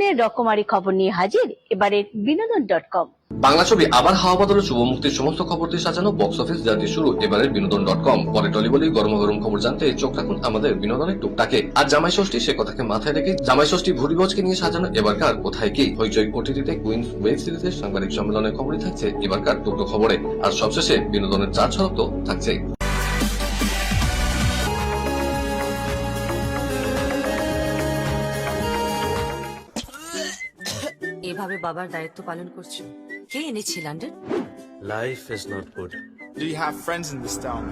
ধরনের রকমারি খবর নিয়ে হাজির এবারের বিনোদন.com। বাংলা ছবি আবার হাওয়া বদলে শুভ মুক্তির সমস্ত খবর দিয়ে সাজানো বক্স অফিস যা দিয়ে শুরু এবারের বিনোদন.com। পরে টলিবলি গরম গরম খবর জানতে চোখ রাখুন আমাদের বিনোদনের টুকটাকে। আর জামাই ষষ্ঠী, সে কথাকে মাথায় রেখে জামাই ষষ্ঠী ভুরিভোজকে নিয়ে সাজানো এবারকার কোথায় কি হইচই ওটিটিতে কুইন্স ওয়েব সিরিজের সাংবাদিক সম্মেলনের খবরই থাকছে এবারকার টুকটো খবরে। আর সবশেষে বিনোদনের চার ছড়ক তো থাকছেই। এভাবে বাবার দায়িত্ব পালন করছো, কে এনেছে London? Life is not good. Do you have friends in this town?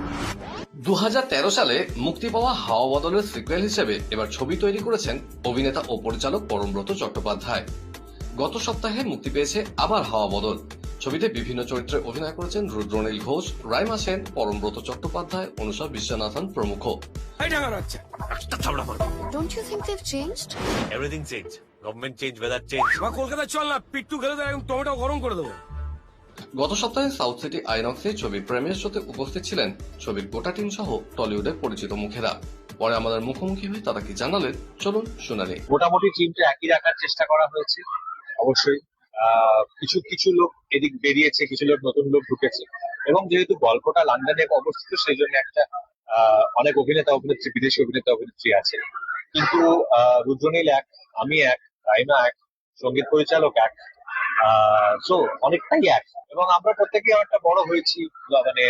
2013 সালে মুক্তি পাওয়া হাওয়া বদলের সিকুয়েল হিসেবে এবার ছবি তৈরি করেছেন অভিনেতা ও পরিচালক পরমব্রত চট্টোপাধ্যায়। গত সপ্তাহে মুক্তি পেয়েছে আবার হাওয়া বদল। ছবিতে বিভিন্ন চরিত্রে অভিনয় করেছেন রুদ্রনীল ঘোষ, রাইমা সেন, পরমব্রত চট্টোপাধ্যায়, অনুষা বিশ্বনাথন প্রমুখ। Don't you think they've changed? Everything changed. Government change, weather change. Kolkata চল না, পিট্টু খেলে একদম টমেটো গরম করে দেবো। গত সপ্তাহে সাউথ সিটি আইনক্সে ছবির প্রিমিয়ার শোতে উপস্থিত ছিলেন ছবির গোটা টিম সহ টলিউডের পরিচিত মুখেরা। পরে আমাদের মুখোমুখি হয়ে তারা কি জানালেন চলুন শুনে নিই। মোটামুটি টিমটা একই রাখার চেষ্টা করা হয়েছে। অবশ্যই কিছু কিছু লোক এদিক বেরিয়েছে, কিছু লোক নতুন লোক ঢুকেছে, এবং যেহেতু গল্পটা লন্ডনে অবস্থিত সেই জন্য একটা অনেক অভিনেতা অভিনেত্রী, বিদেশি অভিনেতা অভিনেত্রী আছে। কিন্তু রুদ্রনীল এক, আমি এক, রাইমা এক, সঙ্গীত পরিচালক এক, সো অনেকটাই এক। এবং আমরা প্রত্যেকে একটা বড় হয়েছি, মানে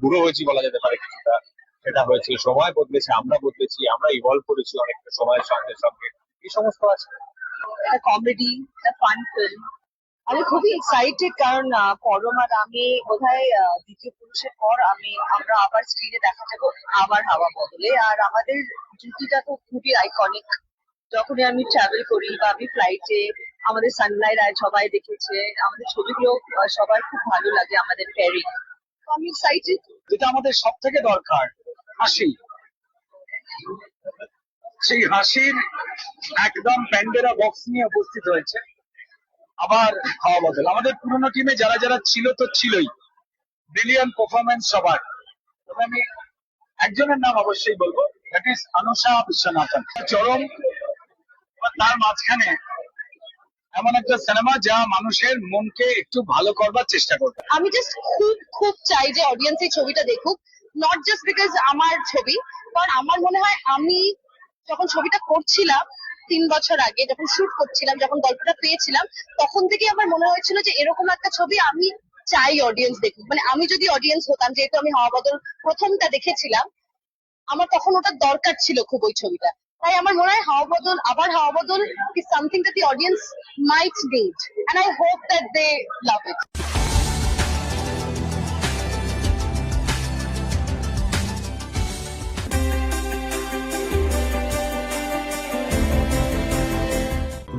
বুড়ো হয়েছি বলা যেতে পারে কিছুটা। সেটা হয়েছে সময় বদলেছে, আমরা বদলেছি, আমরা ইভলভ করেছি অনেকটা সময়ের সঙ্গে সঙ্গে, এই সমস্ত আছে। একটা কমেডি, একটা ফান ফিল্ম। আমি খুবই এক্সাইটেড, কারণ পরম আর আমি বোধহয় দ্বিতীয় পুরুষের পর আমরা আবার স্ক্রিনে দেখা যাবো আবার হাওয়া বদলে। আর আমাদের জুটিটা তো খুবই আইকনিক। যখনই আমি ট্রাভেল করি বা আমি ফ্লাইটে, আমাদের সানলাইট আয় সবাই দেখেছে, আমাদের ছবিগুলো সবার খুব ভালো লাগে, আমাদের পেয়ারিং। আমি এক্সাইটেড। যেটা আমাদের সব থেকে দরকার, হাসি। সেই হাসির একদম প্যান্ডেরা বক্স নিয়ে উপস্থিত হয়েছে আবার হাওয়া বদল। আমাদের পুরোনো টিমে যারা যারা ছিল তো ছিলই, ব্রিলিয়ান্ট পারফরমেন্স সবার। তবে আমি একজনের নাম অবশ্যই বলবো, দ্যাট ইজ অনুষা বিশ্বনাথন। চরম, তার মাঝখানে এমন একটা সিনেমা যা মানুষের মনকে একটু ভালো করবার চেষ্টা করবে। আমি জাস্ট খুব খুব চাই যে অডিয়েন্স এই ছবিটা দেখুক, নট জাস্ট বিকজ আমার ছবি, কারণ আমার মনে হয় আমি যখন ছবিটা করছিলাম 3 বছর আগে, যখন শুট করছিলাম, যখন গল্পটা পেয়েছিলাম, তখন থেকে আমার মনে হয়েছিল যে এরকম একটা ছবি আমি চাই অডিয়েন্স দেখুক। মানে আমি যদি অডিয়েন্স হতাম, যেহেতু আমি হাওয়া বদল প্রথমটা দেখেছিলাম, আমার তখন ওটা দরকার ছিল খুব ওই ছবিটা। তাই আমার মনে হয় আবার হাওয়া বদল is something that the audience might need, and I hope that they love it.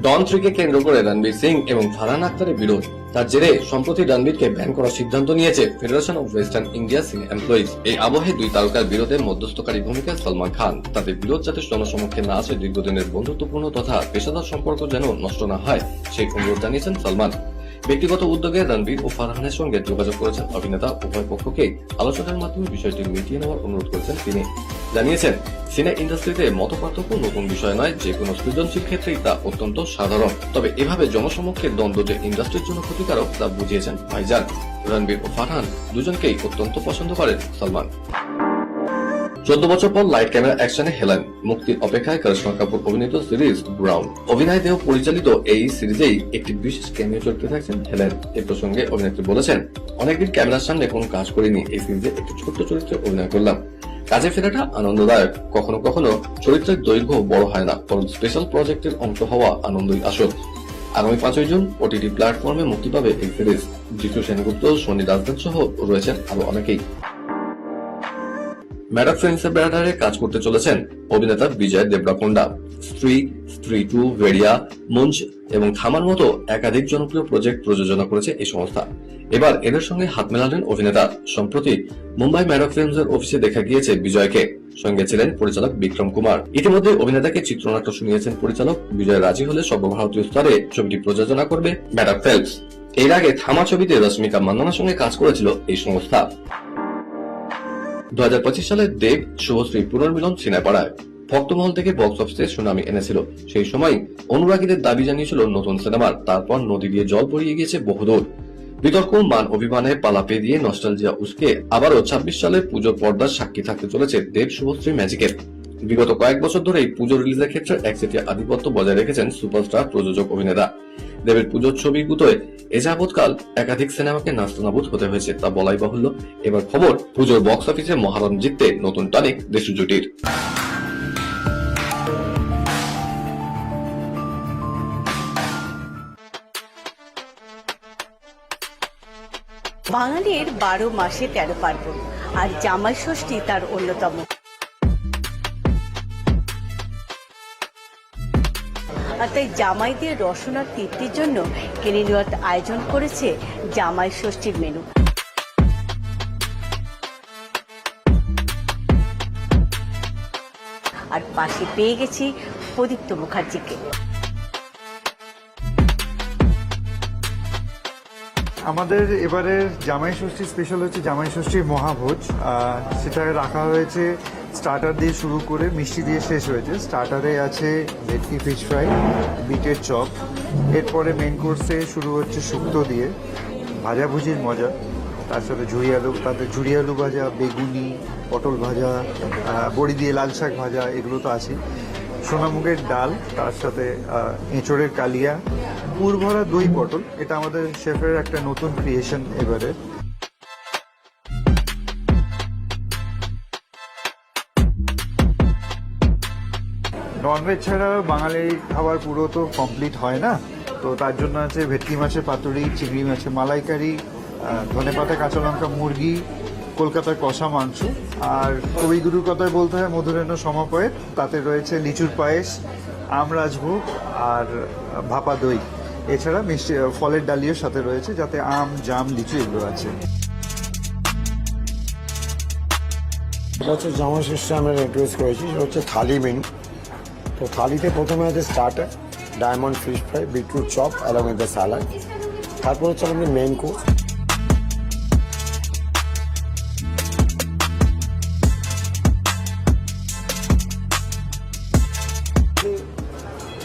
ডন 3 কে কেন্দ্র করে রণবীর সিং এবং ফারহান আখতারের বিরোধ। তার জেরে সম্প্রতি রণবীরকে ব্যান করার সিদ্ধান্ত নিয়েছে ফেডারেশন অফ ওয়েস্টার্ন ইন্ডিয়া সিনে এমপ্লয়িজ। এই আবহে দুই তারকার বিরোধে মধ্যস্থকারী ভূমিকায় সলমান খান। তাদের বিরোধ যাতে জনসমক্ষে না আসে, দীর্ঘদিনের বন্ধুত্বপূর্ণ তথা পেশাদার সম্পর্ক যেন নষ্ট না হয়, সেই অনুরোধ জানিয়েছেন সলমান। ব্যক্তিগত উদ্যোগে রণবীর ও ফারহানের সঙ্গে যোগাযোগ করেছেন অভিনেতা। উভয় পক্ষকে আলোচনার মাধ্যমে বিষয়টি মিটিয়ে নেওয়ার অনুরোধ করেছেন তিনি। জানিয়েছেন, সিনে ইন্ডাস্ট্রিতে মতপার্থক্য নতুন বিষয় নয়, যে কোনো সৃজনশীল ক্ষেত্রেই তা অত্যন্ত সাধারণ। তবে এভাবে জনসমক্ষে দ্বন্দ্ব যে ইন্ডাস্ট্রির জন্য ক্ষতিকারক তা বুঝিয়েছেন ভাইজান। রণবীর ও ফারহান দুজনকেই অত্যন্ত পছন্দ করেন সলমান। 14 বছর পর লাইট ক্যামেরা অ্যাকশনে হেলেন। মুক্তির অপেক্ষায় করিশ্মা কাপুর অভিনীত সিরিজ ব্রাউন। অভিনয় দেহ পরিচালিত এই সিরিজেই একটি বিশেষ ক্যামিও চরিত্রে থাকছেন হেলেন। এ প্রসঙ্গে অভিনেত্রী বলেছেন, অনেকদিন ক্যামেরার সামনে কোনো কাজ করিনি, এই সিরিজে একটি ছোট্ট চরিত্রে অভিনয় করলাম। কাজে ফেরাটা আনন্দদায়ক। কখনো কখনো চরিত্রের দৈর্ঘ্য বড় হয় না, বরং স্পেশাল প্রজেক্টের অংশ হওয়া আনন্দই আসল। আগামী 5 জুন ওটিটি প্ল্যাটফর্মে মুক্তি পাবে এই সিরিজ। জিতু সেনগুপ্ত, সোনি রাজদান সহ রয়েছেন আরো অনেকেই। ম্যাডক ফিল্মসের ব্যানারে কাজ করতে চলেছেন অভিনেতা বিজয় দেবরাকোন্ডা। স্ত্রী, স্ত্রী 2, ভেড়িয়া, মঞ্চ এবং থামার মতো একাধিক জনপ্রিয় প্রজেক্ট প্রযোজনা করেছে এই সংস্থা। এবার এদের সঙ্গে হাত মেলালেন অভিনেতা। সম্প্রতি মুম্বাই ম্যাডক ফিল্মসের অফিসে দেখা গিয়েছে বিজয়কে। সঙ্গে ছিলেন পরিচালক বিক্রম কুমার। ইতিমধ্যে অভিনেতাকে চিত্রনাট্য শুনিয়েছেন পরিচালক। বিজয় রাজি হলে সর্বভারতীয় স্তরে ছবিটি প্রযোজনা করবে ম্যাডক ফিল্মস। এর আগে থামা ছবিতে রশ্মিকা মান্দানার সঙ্গে কাজ করেছিল এই সংস্থা। 2025 সালে দেব শুভশ্রী পুনর্মিলন সিনেপাড়ায়। ভক্তমহল থেকে বক্স অফিসে সুনামি এনেছিল। সেই সময় অনুরাগীদের দাবি জানিয়েছিল নতুন সিনেমার। তারপর নদী দিয়ে জল পড়িয়ে গিয়েছে বহুদূর। বিতর্ক, মান অভিমানে পালা পেরিয়ে নস্টালজিয়া উস্কে আবারও 26 সালের পুজোর পর্দার সাক্ষী থাকতে চলেছে দেব শুভশ্রী ম্যাজিকের। বিগত কয়েক বছর ধরেই পুজো রিলিজের ক্ষেত্রে একচেটিয়া আধিপত্য বজায় রেখেছেন সুপারস্টার প্রযোজক অভিনেতা। দেবের পুজোর ছবিগুলোয় এ যাবৎকাল একাধিক সিনেমাকে নাস্তানাবুদ হতে হয়েছে, তা বলাই বাহুল্য। এবার খবর, পুজোর বক্স অফিসে মহারণ জিততে নতুন টানিক দেশু জুটির। বাঙালির 12 মাসে 13 পার্বণ, আর জামাই ষষ্ঠী তার অন্যতম। আর তাই জামাইদের রসনার তৃপ্তির জন্য কেনিনিওয়াত আয়োজন করেছে জামাই ষষ্ঠীর মেনু। আর পাশে পেয়ে গেছি প্রদীপ্ত মুখার্জিকে। আমাদের এবারের জামাই ষষ্ঠী স্পেশাল হচ্ছে জামাই ষষ্ঠীর মহাভোজ। সেটা রাখা হয়েছে স্টার্টার দিয়ে শুরু করে মিষ্টি দিয়ে শেষ হয়েছে। স্টার্টারে আছে ভেটকি ফিশ ফ্রাই, বিটের চপ, এরপরে মেন কোর্সে শুরু হচ্ছে শুক্তো দিয়ে, ভাজাভুজির মজা, তার সাথে ঝুড়ি আলু ভাজা, বেগুনি, পটল ভাজা, বড়ি দিয়ে লাল শাক ভাজা, এগুলো তো আছে। সোনামুগের ডাল, তার সাথে এঁচড়ের কালিয়া, পুর ভরা দই পটল। এটা আমাদের শেফের একটা নতুন ক্রিয়েশন এবারে। ননভেজ ছাড়া বাঙালি খাবার পুরো তো কমপ্লিট হয় না, তো তার জন্য আছে ভেটকি মাছের পাতুরি, চিংড়ি মাছের মালাইকারি, ধনেপাতা কাঁচা লঙ্কা মুরগি, কলকাতার কষা মাংস, আর কবিগুরুর কথায় বলতে হয় মধুরেণ্য সমাপয়েত। তাতে রয়েছে লিচুর পায়েস, আম রাজভোগ আর ভাপা দই। এছাড়া মিষ্টি ফলের ডালিও সাথে রয়েছে, যাতে আম, জাম, লিচু এগুলো আছে। এটা হচ্ছে জামাই ষষ্ঠী আমরা ইন্ট্রোডিউস করেছি, সেটা হচ্ছে থালি মেনু। তো থালিতে প্রথমে আছে starter, diamond fish fry, beetroot chop along with the salad. তারপর হচ্ছে আমাদের মেন কোর্স।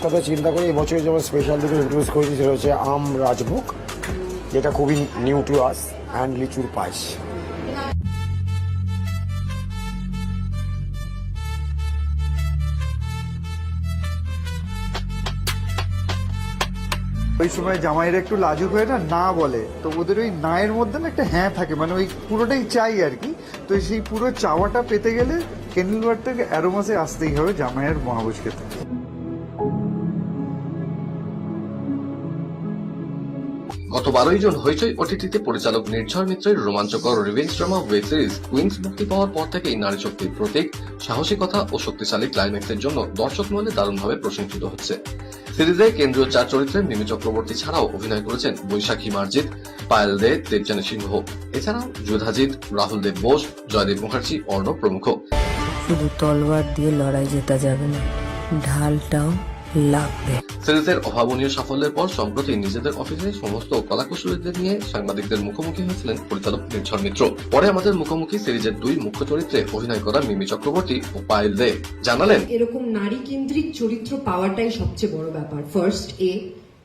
কথা চিন্তা করে এবছর যেমন স্পেশাল দুটো ইন্ট্রোডিউস করেছি, সেটা হচ্ছে আম রাজভোগ, যেটা খুবই নিউ টু আস, অ্যান্ড লিচুর পায়েস। ওই সময় জামাইরা একটু লাজুক হয়ে না বলে, তো ওদের ওই নায়ের মধ্যে না একটা হ্যাঁ থাকে, মানে ওই পুরোটাই চাই আর কি। তো সেই পুরো চাওয়াটা পেতে গেলে কেনিনিওয়াত থেকে অ্যারোমাসে আসতেই হবে জামাইয়ের মহাভোজ খেতে। গত 12 জুন হইচই ওটিটিতে পরিচালক নির্ঝর মিত্রের রোমাঞ্চকর revenge drama web series Queens মুক্তি পাওয়ার পর থেকেই নারী শক্তির প্রতীক, সাহসিকতা ও শক্তিশালী ক্লাইম্যাক্সের জন্য দর্শক মহলে দারুণভাবে প্রশংসিত হচ্ছে। সিরিজে কেন্দ্রীয় 4 চরিত্রে মিমি চক্রবর্তী ছাড়াও অভিনয় করেছেন বৈশাখী মার্জিত, পায়েল দে, দেবযানী সিংহ, এছাড়াও যুধাজিৎ, রাহুল দেব বোস, জয়দেব মুখার্জি, অর্ণব প্রমুখ। শুধু তলোয়ার দিয়ে লড়াই জেতা যাবে না, ঢালটাও লাগবে। সিরিজের অভাবনীয় সাফল্যের পর সম্প্রতি নিজেদের অফিসে সমস্ত কলাকুশলীদের নিয়ে সাংবাদিকদের মুখোমুখি হয়েছিলেন পরিচালক নির্ঝর মিত্র। পরে আমাদের মুখোমুখি সিরিজের 2 মুখ্য চরিত্রে অভিনয় করা মিমি চক্রবর্তী ও পায়েল দে জানালেন, এরকম নারী কেন্দ্রিক চরিত্র পাওয়াটাই সবচেয়ে বড় ব্যাপার। ফার্স্ট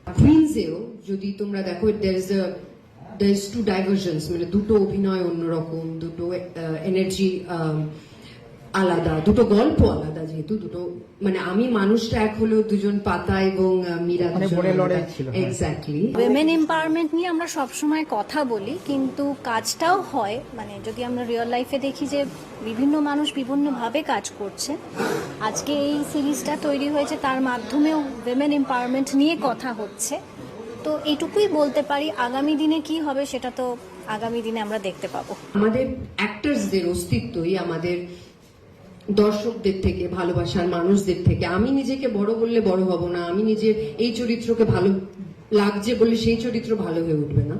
কুইন্সেও যদি তোমরা দেখো, there is two diversions, মানে দুটো অভিনয় অন্যরকম, দুটো এনার্জি আলাদা, দুটো গল্প আলাদা, যেহেতু দুটো মানে আমি মানুষটা এক হলেও দুজন পাতা এবং মীরা এক্স্যাক্টলি। উইমেন এম্পাওয়ারমেন্ট নিয়ে আমরা সবসময় কথা বলি, কিন্তু কাজটাও হয়, মানে যদি আমরা রিয়েল লাইফে দেখি যে বিভিন্ন মানুষ বিভিন্নভাবে কাজ করছে। আজকে এই সিরিজটা তৈরি হয়েছে, তার মাধ্যমেও উইমেন এম্পাওয়ারমেন্ট নিয়ে কথা হচ্ছে। তো এইটুকুই বলতে পারি, আগামী দিনে কি হবে সেটা তো আগামী দিনে আমরা দেখতে পাবো। আমাদের অ্যাক্টরসদের অস্তিত্বই আমাদের দর্শকদের থেকে, ভালোবাসার মানুষদের থেকে। আমি নিজেকে বড় বললে বড় হব না, আমি নিজের এই চরিত্রকে ভালো লাগছে বলে সেই চরিত্র ভালো হয়ে উঠবে না।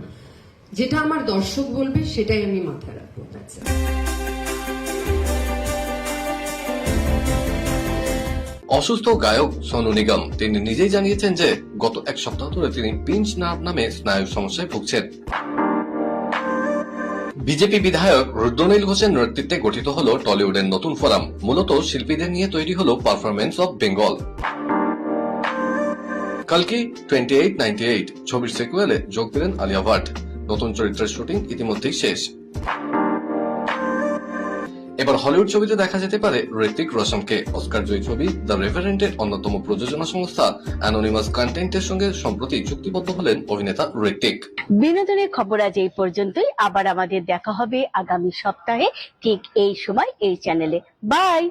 যেটা আমার দর্শক বলবে সেটাই আমি মাথায় রাখবো। অসুস্থ গায়ক সোনু নিগম তিনি নিজেই জানিয়েছেন যে গত 1 সপ্তাহ ধরে তিনি পিঞ্চ নার্ভ নামে স্নায়ুর সমস্যায় ভুগছেন। বিজেপি বিধায়ক রুদ্রনীল ঘোষের নেতৃত্বে গঠিত হলো টলিউডের নতুন ফোরাম। মূলত শিল্পীদের নিয়ে তৈরি হলো পারফরমেন্স অফ বেঙ্গল। কালকি 2898 ছবির সিকুয়েলে যোগ দিলেন আলিয়া ভাট। নতুন চরিত্রের শুটিং ইতিমধ্যেই শেষ। এবার হলিউড ছবিতে দেখা যেতে পারে ঋত্বিক রোশনকে। অস্কার জয়ী ছবি দ্য রেভারেন্টের অন্যতম প্রযোজনা সংস্থা অ্যানোনিমাস কন্টেন্টের সঙ্গে সম্প্রতি চুক্তিবদ্ধ হলেন অভিনেতা ঋত্বিক। বিনোদনের খবর আজ এই পর্যন্তই। আবার আমাদের দেখা হবে আগামী সপ্তাহে ঠিক এই সময় এই চ্যানেলে। বাই।